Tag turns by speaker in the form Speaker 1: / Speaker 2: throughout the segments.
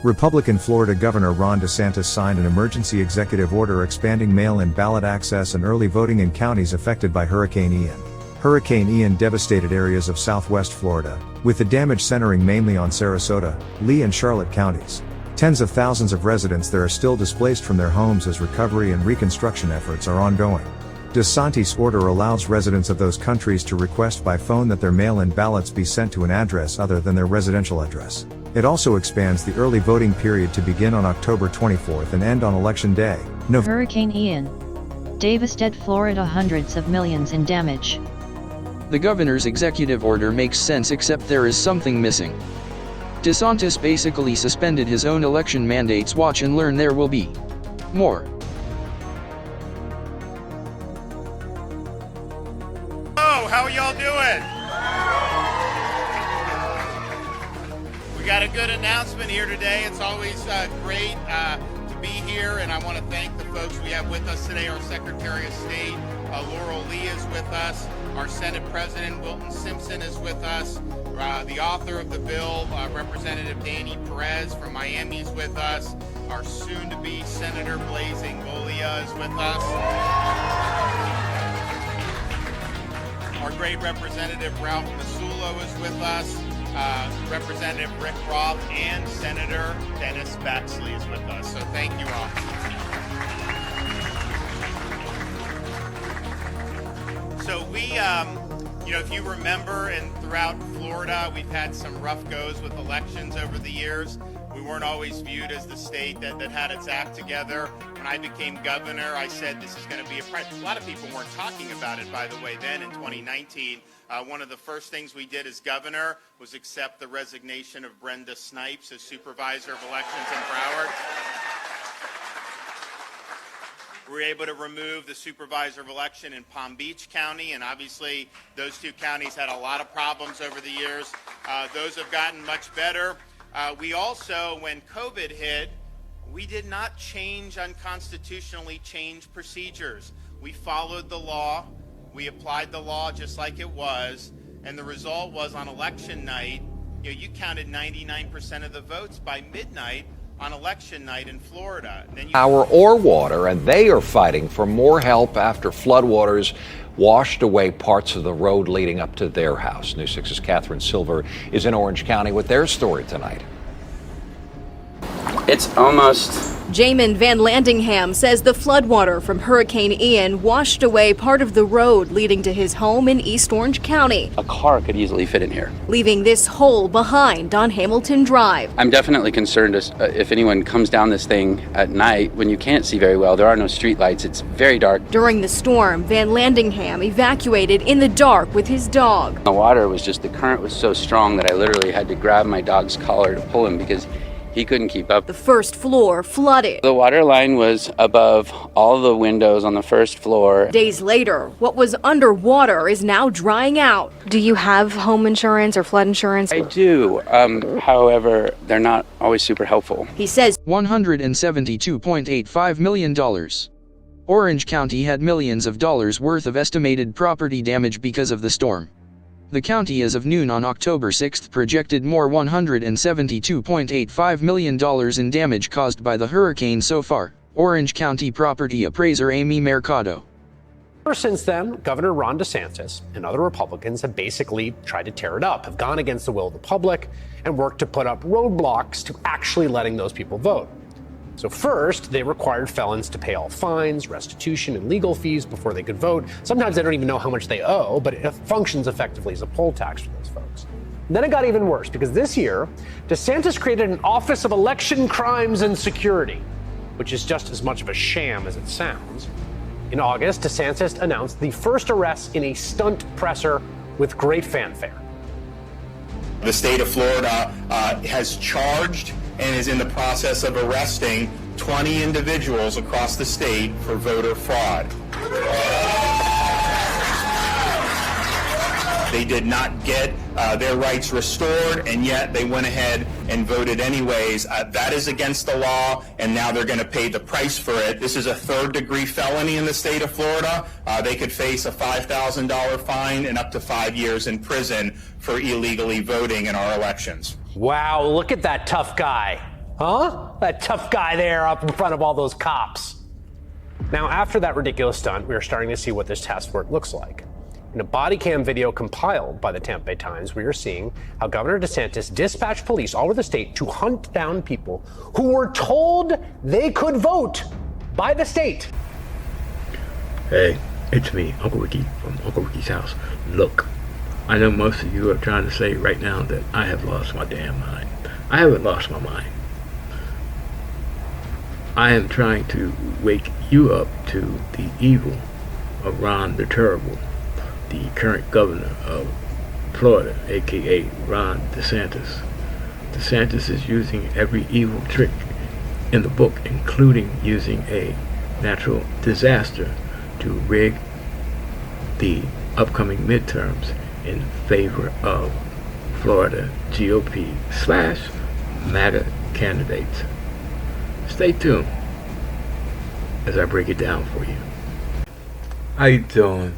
Speaker 1: Republican Florida Governor Ron DeSantis signed an emergency executive order expanding mail-in ballot access and early voting in counties affected by Hurricane Ian. Hurricane Ian devastated areas of southwest Florida, with the damage centering mainly on Sarasota, Lee and Charlotte counties. Tens of thousands of residents there are still displaced from their homes as recovery and reconstruction efforts are ongoing. DeSantis' order allows residents of those countries to request by phone that their mail-in ballots be sent to an address other than their residential address. It also expands the early voting period to begin on October 24th and end on Election Day.
Speaker 2: Hurricane Ian devastated Florida, hundreds of millions in damage.
Speaker 3: The governor's executive order makes sense, except there is something missing. DeSantis basically suspended his own election mandates. Watch and learn, there will be more.
Speaker 4: Oh, how are y'all doing? We got a good announcement here today. It's always great to be here, and I want to thank the folks we have with us today. Our Secretary of State, Laurel Lee, is with us. Our Senate President, Wilton Simpson, is with us. The author of the bill, Representative Danny Perez from Miami, is with us. Our soon-to-be Senator Blazing Golia is with us. Our great Representative Ralph Masulo is with us. Representative Rick Roth and Senator Dennis Baxley is with us. So thank you all. So we, if you remember, and throughout Florida, we've had some rough goes with elections over the years. We weren't always viewed as the state that had its act together. When I became governor, I said this is going to be a lot of people weren't talking about it, by the way, then in 2019. One of the first things we did as governor was accept the resignation of Brenda Snipes as supervisor of elections in Broward. We were able to remove the supervisor of election in Palm Beach County, and obviously those two counties had a lot of problems over the years. Those have gotten much better. We also, when COVID hit, we did not unconstitutionally change procedures. We followed the law. We applied the law just like it was, and the result was on election night, you counted 99% of the votes by midnight on election night in Florida.
Speaker 5: Power or water, and they are fighting for more help after floodwaters washed away parts of the road leading up to their house. News 6's Catherine Silver is in Orange County with their story tonight.
Speaker 6: It's almost...
Speaker 7: Jamin Van Landingham says the floodwater from Hurricane Ian washed away part of the road leading to his home in East Orange County.
Speaker 6: A car could easily fit in here,
Speaker 7: leaving this hole behind on Hamilton Drive.
Speaker 6: I'm definitely concerned if anyone comes down this thing at night when you can't see very well. There are no street lights. It's very dark.
Speaker 7: During the storm, Van Landingham evacuated in the dark with his dog.
Speaker 6: The water was the current was so strong that I literally had to grab my dog's collar to pull him because he couldn't keep up.
Speaker 7: The first floor flooded.
Speaker 6: The water line was above all the windows on the first floor.
Speaker 7: Days later, what was underwater is now drying out. Do you have home insurance or flood insurance?
Speaker 6: I do. However, they're not always super helpful.
Speaker 7: He says
Speaker 3: $172.85 million. Orange County had millions of dollars worth of estimated property damage because of the storm. The county as of noon on October 6th projected more $172.85 million in damage caused by the hurricane so far. Orange County property appraiser Amy Mercado.
Speaker 8: Ever since then, Governor Ron DeSantis and other Republicans have basically tried to tear it up, have gone against the will of the public, and worked to put up roadblocks to actually letting those people vote. So first, they required felons to pay all fines, restitution, and legal fees before they could vote. Sometimes they don't even know how much they owe, but it functions effectively as a poll tax for those folks. And then it got even worse, because this year, DeSantis created an Office of Election Crimes and Security, which is just as much of a sham as it sounds. In August, DeSantis announced the first arrest in a stunt presser with great fanfare.
Speaker 4: The state of Florida has charged and is in the process of arresting 20 individuals across the state for voter fraud. They did not get their rights restored, and yet they went ahead and voted anyways. That is against the law, and now they're going to pay the price for it. This is a third-degree felony in the state of Florida. They could face a $5,000 fine and up to 5 years in prison for illegally voting in our elections.
Speaker 8: Wow, look at that tough guy. Huh? That tough guy there up in front of all those cops. Now, after that ridiculous stunt, we are starting to see what this task force looks like. In a body cam video compiled by the Tampa Bay Times, we are seeing how Governor DeSantis dispatched police all over the state to hunt down people who were told they could vote by the state.
Speaker 9: Hey, it's me, Uncle Ricky from Uncle Ricky's house. Look, I know most of you are trying to say right now that I have lost my damn mind. I haven't lost my mind. I am trying to wake you up to the evil of Ron the Terrible, the current governor of Florida, aka Ron DeSantis. DeSantis is using every evil trick in the book, including using a natural disaster to rig the upcoming midterms in favor of Florida GOP / MAGA candidates. Stay tuned as I break it down for you. How you doing?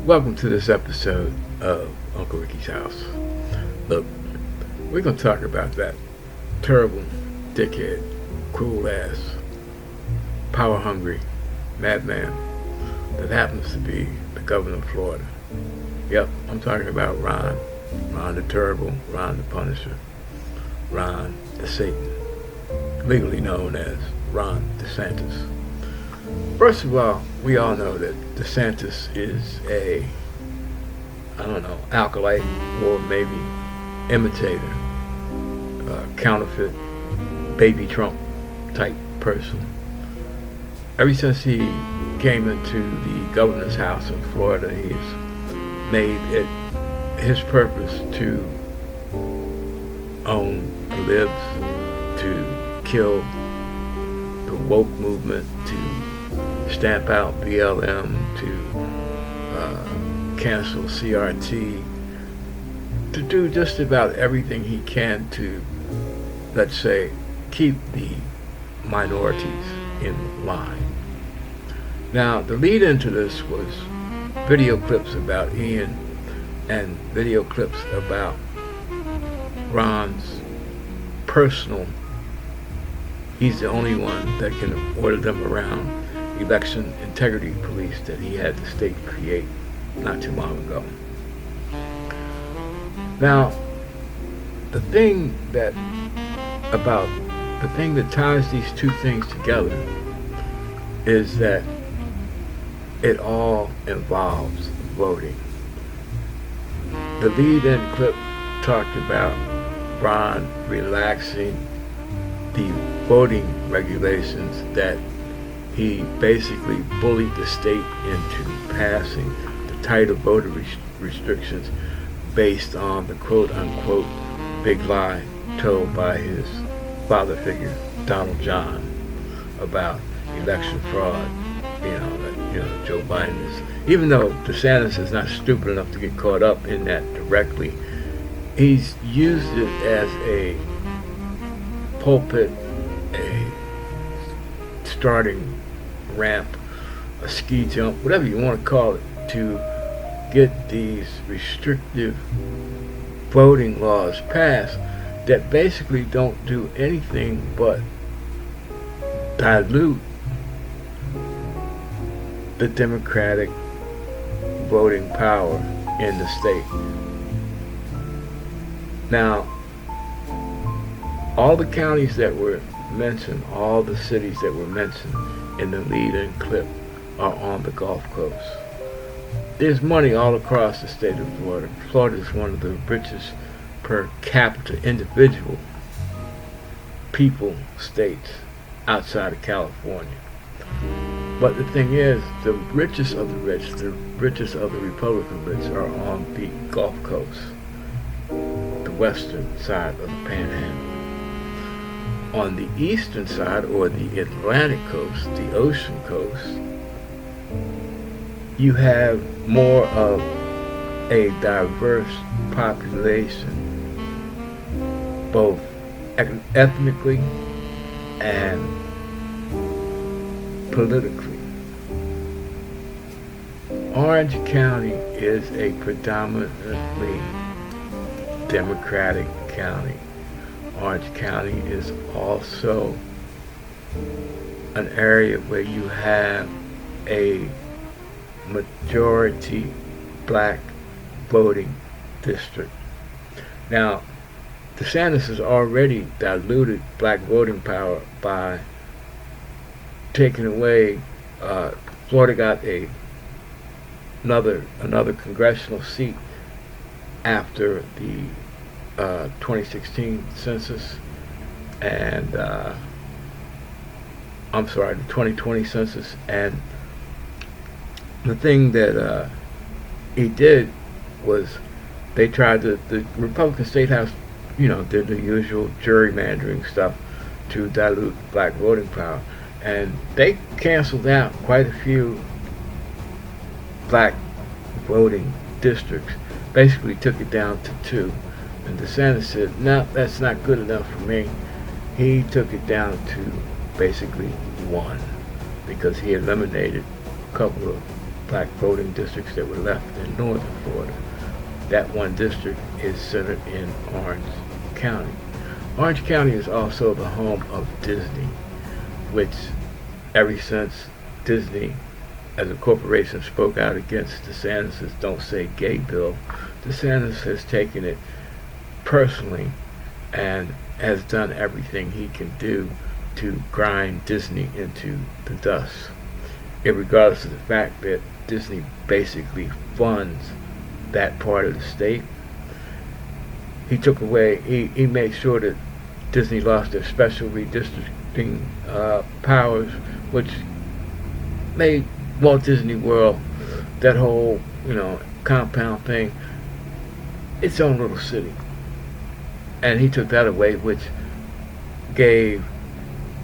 Speaker 9: Welcome to this episode of Uncle Ricky's House. Look, we're going to talk about that terrible, dickhead, cruel ass, power hungry madman that happens to be the governor of Florida. Yep, I'm talking about Ron the Terrible, Ron the Punisher, Ron the Satan, legally known as Ron DeSantis. First of all, we all know that DeSantis is a, acolyte or maybe imitator, counterfeit, baby Trump type person. Ever since he came into the governor's house in Florida, he's made it his purpose to own the libs, to kill the woke movement, to stamp out BLM, to cancel CRT, to do just about everything he can to, let's say, keep the minorities in line. Now, the lead into this was video clips about Ian and video clips about Ron's personal, he's the only one that can order them around, election integrity police that he had the state create not too long ago. Now, the thing that ties these two things together is that it all involves voting. The lead-in clip talked about Ron relaxing the voting regulations that he basically bullied the state into passing the tighter voter restrictions based on the quote-unquote big lie told by his father figure, Donald John, about election fraud. Joe Biden is, even though DeSantis is not stupid enough to get caught up in that directly, he's used it as a pulpit, a starting ramp, a ski jump, whatever you want to call it, to get these restrictive voting laws passed that basically don't do anything but dilute the Democratic voting power in the state. Now, all the counties that were mentioned, all the cities that were mentioned in the lead-in clip are on the Gulf Coast. There's money all across the state of Florida. Florida is one of the richest per capita individual people states outside of California. But the thing is, the richest of the rich, the richest of the Republican rich are on the Gulf Coast, the western side of the Panhandle. On the eastern side, or the Atlantic coast, the ocean coast, you have more of a diverse population, both ethnically and politically. Orange County is a predominantly Democratic county. Orange County is also an area where you have a majority black voting district. Now, DeSantis has already diluted black voting power by taking away, Florida got another congressional seat after the 2016 census, and I'm sorry, the 2020 census. And the thing that he did was they tried to, the Republican State House, did the usual gerrymandering stuff to dilute black voting power, and they canceled out quite a few black voting districts, basically took it down to 2. And DeSantis said, no, that's not good enough for me. He took it down to basically 1, because he eliminated a couple of black voting districts that were left in northern Florida. That one district is centered in Orange County. Orange County is also the home of Disney, which ever since Disney as a corporation spoke out against DeSantis' Don't Say Gay bill, DeSantis has taken it personally and has done everything he can do to grind Disney into the dust, regardless of the fact that Disney basically funds that part of the state. He took away, he made sure that Disney lost their special redistricting powers, which made Walt Disney World, that whole, compound thing, its own little city. And he took that away, which gave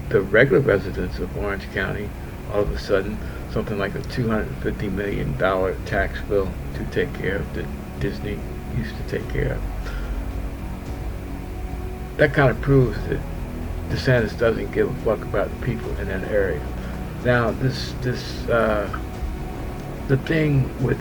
Speaker 9: the regular residents of Orange County all of a sudden something like a $250 million tax bill to take care of that Disney used to take care of. That kind of proves that DeSantis doesn't give a fuck about the people in that area. Now, the thing with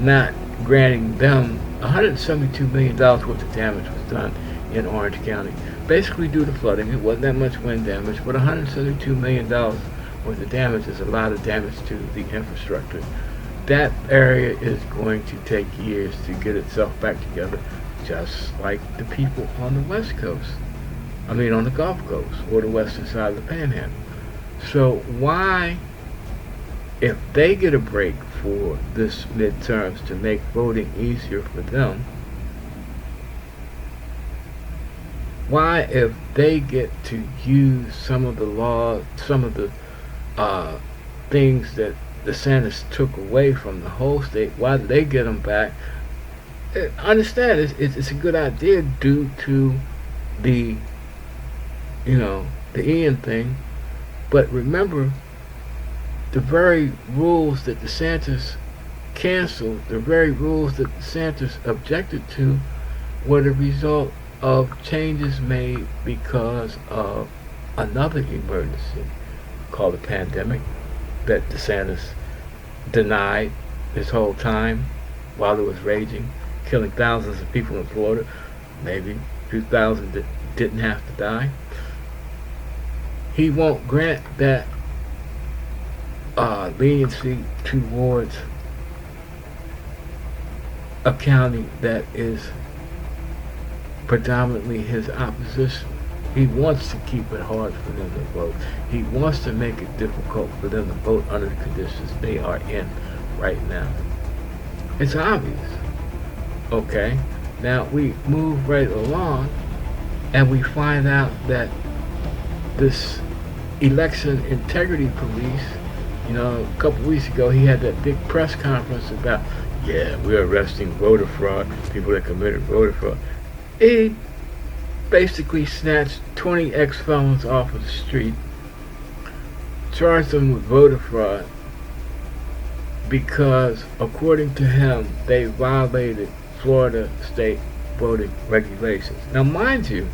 Speaker 9: not granting them $172 million worth of damage was done in Orange County, basically due to flooding. It wasn't that much wind damage, but $172 million worth of damage is a lot of damage to the infrastructure. That area is going to take years to get itself back together, just like the people on the West Coast. On the Gulf Coast or the western side of the Panhandle. So why, if they get a break for this midterms to make voting easier for them, why, if they get to use some of the laws, some of the things that DeSantis took away from the whole state, why do they get them back? I understand it's a good idea due to the the Ian thing, but remember, the very rules that DeSantis canceled, the very rules that DeSantis objected to, were the result of changes made because of another emergency called a pandemic that DeSantis denied this whole time while it was raging, killing thousands of people in Florida, maybe 2,000 that didn't have to die. He won't grant that leniency towards a county that is predominantly his opposition. He wants to keep it hard for them to vote. He wants to make it difficult for them to vote under the conditions they are in right now. It's obvious. Okay, now we move right along and we find out that this election integrity police, a couple weeks ago he had that big press conference about, we're arresting voter fraud, people that committed voter fraud. He basically snatched 20 ex-felons off of the street, charged them with voter fraud because, according to him, they violated Florida state voting regulations. Now, mind you,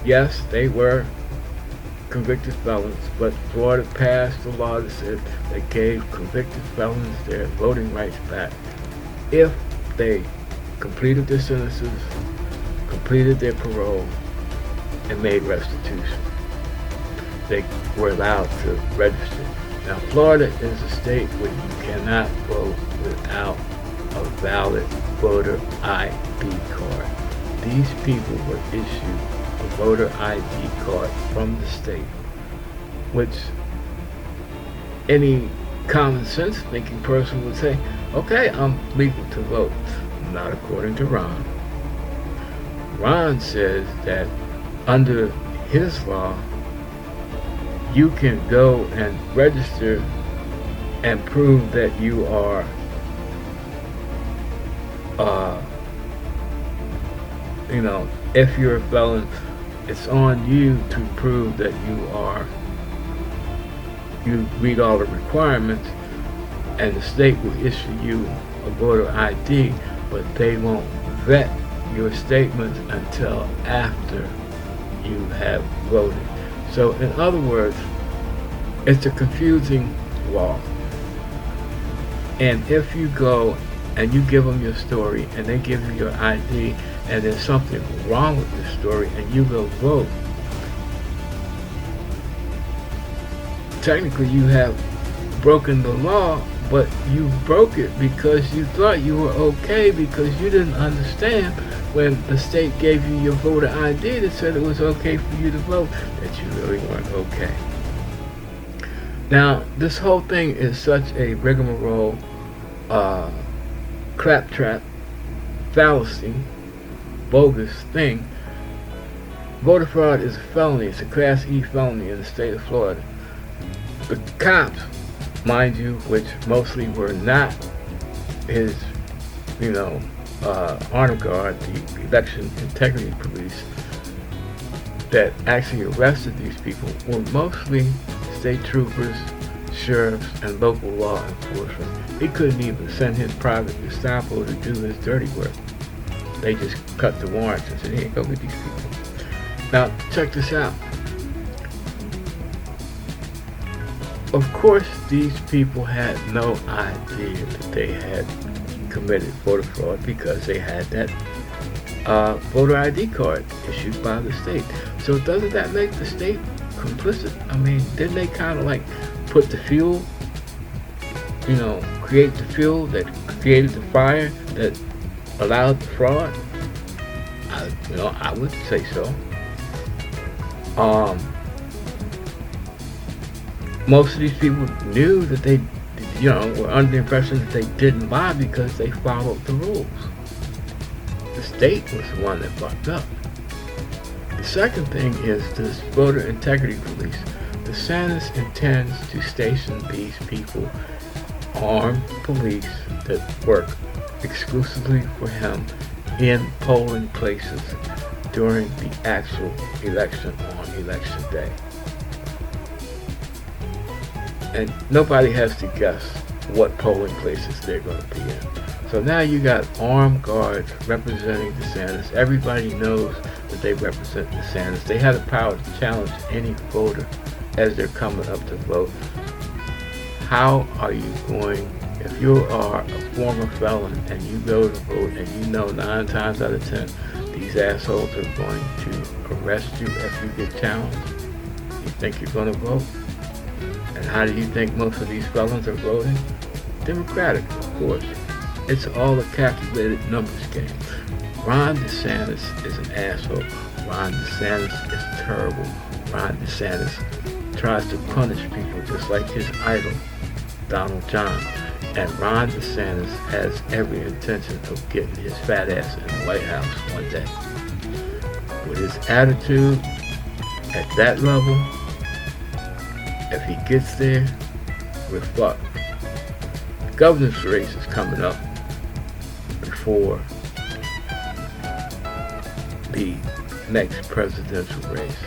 Speaker 9: yes, they were convicted felons, but Florida passed a law that said they gave convicted felons their voting rights back if they completed their sentences, completed their parole and made restitution. They were allowed to register. Now, Florida is a state where you cannot vote without a valid voter ID card. These people were issued a voter ID card from the state, which any common sense thinking person would say, okay, I'm legal to vote. Not according to Ron. Ron says that under his law, you can go and register and prove that you are if you're a felon, it's on you to prove that you meet all the requirements, and the state will issue you a voter ID, but they won't vet your statements until after you have voted. So in other words, it's a confusing law. And if you go and you give them your story and they give you your ID and there's something wrong with your story and you go vote, technically you have broken the law, but you broke it because you thought you were okay because you didn't understand when the state gave you your voter ID that said it was okay for you to vote, that you really weren't okay. Now, this whole thing is such a rigmarole, claptrap, fallacy, bogus thing. Voter fraud is a felony. It's a Class E felony in the state of Florida. The cops, mind you, which mostly were not his, honor guard, the election integrity police that actually arrested these people were mostly state troopers, sheriffs, and local law enforcement. He couldn't even send his private Gestapo to do his dirty work. They just cut the warrants and said, hey, go get these people. Now, check this out. Of course, these people had no idea that they had committed voter fraud because they had that voter ID card issued by the state. So doesn't that make the state complicit? I mean, didn't they kind of like put the fuel, create the fuel that created the fire that allowed the fraud? I would say so. Most of these people knew that they, were under the impression that they didn't lie because they followed the rules. The state was the one that fucked up. The second thing is this voter integrity police. DeSantis intends to station these people, armed police that work exclusively for him in polling places during the actual election on election day. And nobody has to guess what polling places they're going to be in. So now you got armed guards representing DeSantis. Everybody knows that they represent DeSantis. They have the power to challenge any voter as they're coming up to vote. How are you going, if you are a former felon and you go to vote and you know 9 times out of 10 these assholes are going to arrest you if you get challenged, you think you're going to vote? And how do you think most of these felons are voting? Democratic, of course. It's all a calculated numbers game. Ron DeSantis is an asshole. Ron DeSantis is terrible. Ron DeSantis tries to punish people just like his idol, Donald John. And Ron DeSantis has every intention of getting his fat ass in the White House one day. With his attitude at that level, if he gets there, we're fucked. The governor's race is coming up before the next presidential race.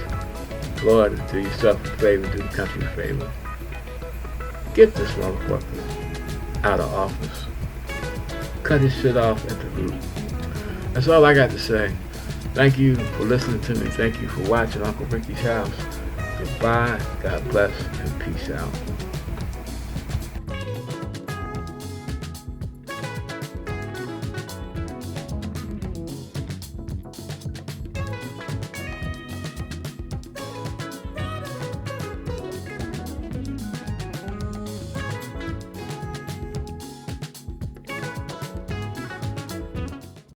Speaker 9: Lord, do yourself a favor, do the country a favor. Get this motherfucker out of office. Cut his shit off at the root. That's all I got to say. Thank you for listening to me. Thank you for watching Uncle Ricky's House. Goodbye, God bless, and peace out.